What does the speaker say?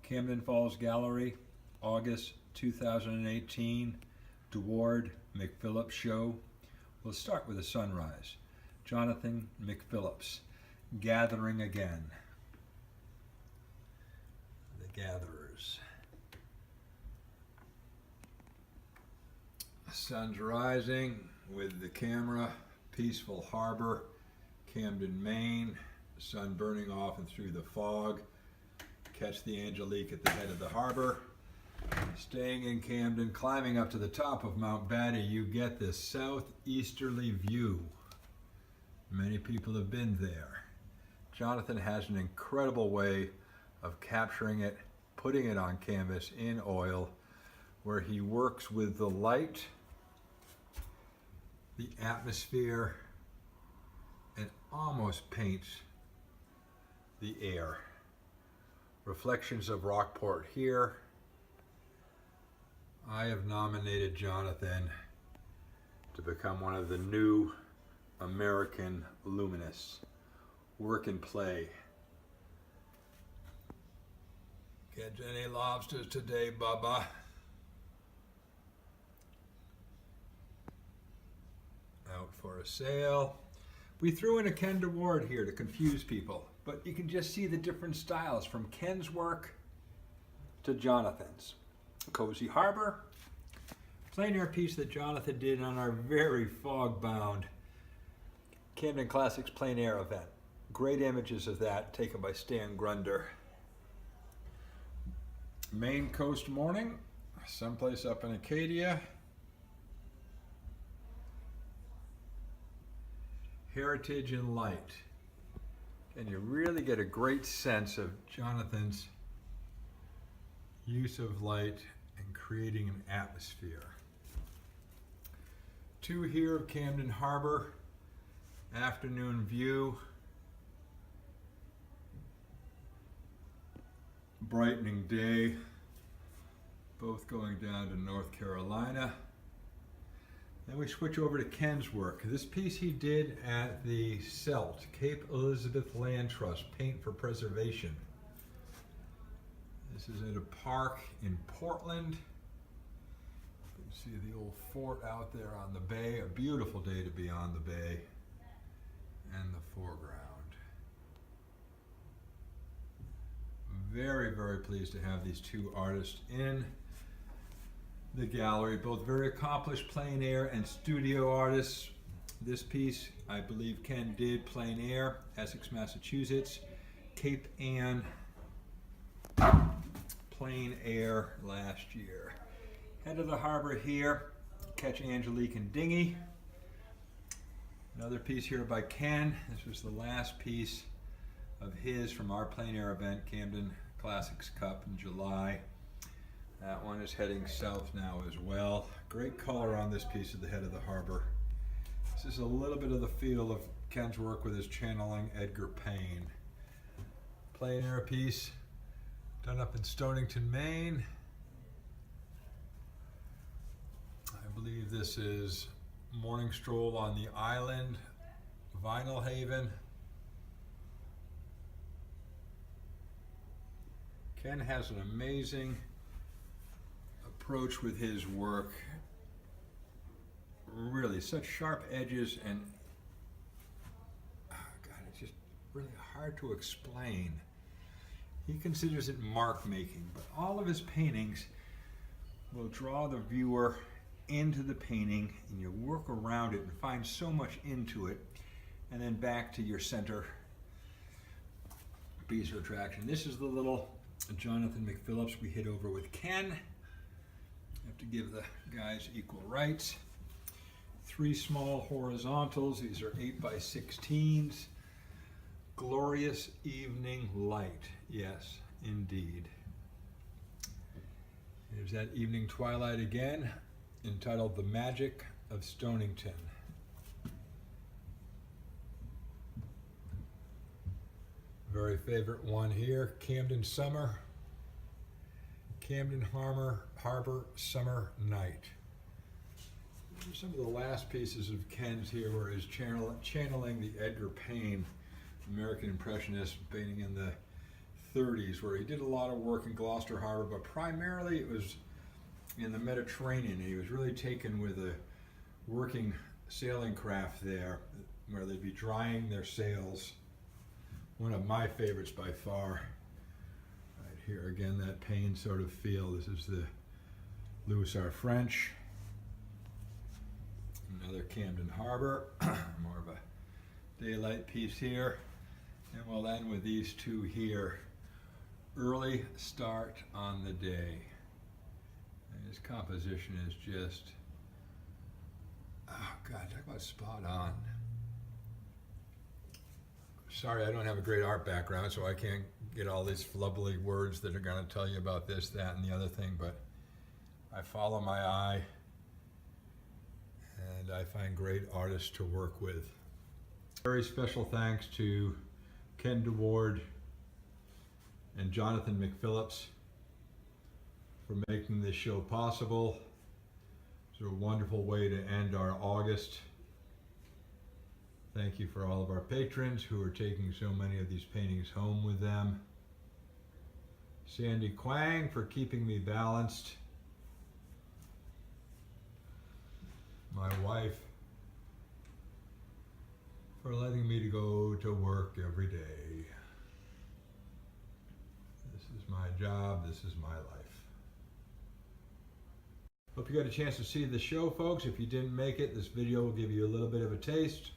Camden Falls Gallery, August 2018, Dewaard McPhillips show. We'll start with a sunrise. Jonathan McPhillips, Gathering Again. The Gatherers. Sun's rising with the camera, peaceful harbor, Camden, Maine, sun burning off and through the fog. Catch the Angelique at the head of the harbor. Staying in Camden, climbing up to the top of Mount Batty, you get this southeasterly view. Many people have been there. Jonathan has an incredible way of capturing it, putting it on canvas in oil, where he works with the light, the atmosphere, and almost paints the air. Reflections of Rockport here. I have nominated Jonathan to become one of the new American Luminists. Work and play. Catch any lobsters today, Bubba? Out for a sail. We threw in a Ken DeWaard here to confuse people, but you can just see the different styles from Ken's work to Jonathan's. Cozy Harbor, plein air piece that Jonathan did on our very fog-bound Camden Classics plein air event. Great images of that taken by Stan Grunder. Maine Coast Morning, someplace up in Acadia. Heritage and Light. And you really get a great sense of Jonathan's use of light and creating an atmosphere. Two here of Camden Harbor, afternoon view. Brightening day, both going down to North Carolina. Then we switch over to Ken's work. This piece he did at the CELT, Cape Elizabeth Land Trust, Paint for Preservation. This is at a park in Portland. You can see the old fort out there on the bay. A beautiful day to be on the bay. And the foreground. Very, very pleased to have these two artists in the gallery, both very accomplished plein air and studio artists. This piece, I believe Ken did plein air, Essex, Massachusetts, Cape Ann plein air last year. Head of the harbor here, catch Angelique and Dinghy. Another piece here by Ken. This was the last piece of his from our plein air event, Camden Classics Cup in July. That one is heading south now as well. Great color on this piece at the head of the harbor. This is a little bit of the feel of Ken's work with his channeling Edgar Payne. Plein air piece done up in Stonington, Maine. I believe this is Morning Stroll on the Island, Vinyl Haven. Ken has an amazing approach with his work. Really, such sharp edges, and God, it's just really hard to explain. He considers it mark making, but all of his paintings will draw the viewer into the painting, and you work around it and find so much into it, and then back to your center piece of attraction. This is the little Jonathan McPhillips we hit over with Ken. Have to give the guys equal rights. Three small horizontals. These are 8x16s. Glorious evening light. Yes, indeed. There's that evening twilight again, entitled The Magic of Stonington. Very favorite one here, Camden Summer. Camden Harbor Summer Night. These are some of the last pieces of Ken's here where he's channeling the Edgar Payne, American Impressionist, painting in the 30s, where he did a lot of work in Gloucester Harbor, but primarily it was in the Mediterranean. He was really taken with a working sailing craft there, where they'd be drying their sails. One of my favorites by far. Right here again, that Pain sort of feel. This is the Louis R. French. Another Camden Harbor, more of a daylight piece here. And we'll end with these two here. Early Start on the Day. And his composition is just, oh God, talk about spot on. Sorry, I don't have a great art background, so I can't get all these flubbly words that are going to tell you about this, that, and the other thing, but I follow my eye, and I find great artists to work with. Very special thanks to Ken DeWaard and Jonathan McPhillips for making this show possible. It's a wonderful way to end our August. Thank you for all of our patrons who are taking so many of these paintings home with them. Sandy Kwang for keeping me balanced. My wife for letting me to go to work every day. This is my job, this is my life. Hope you got a chance to see the show, folks. If you didn't make it, this video will give you a little bit of a taste.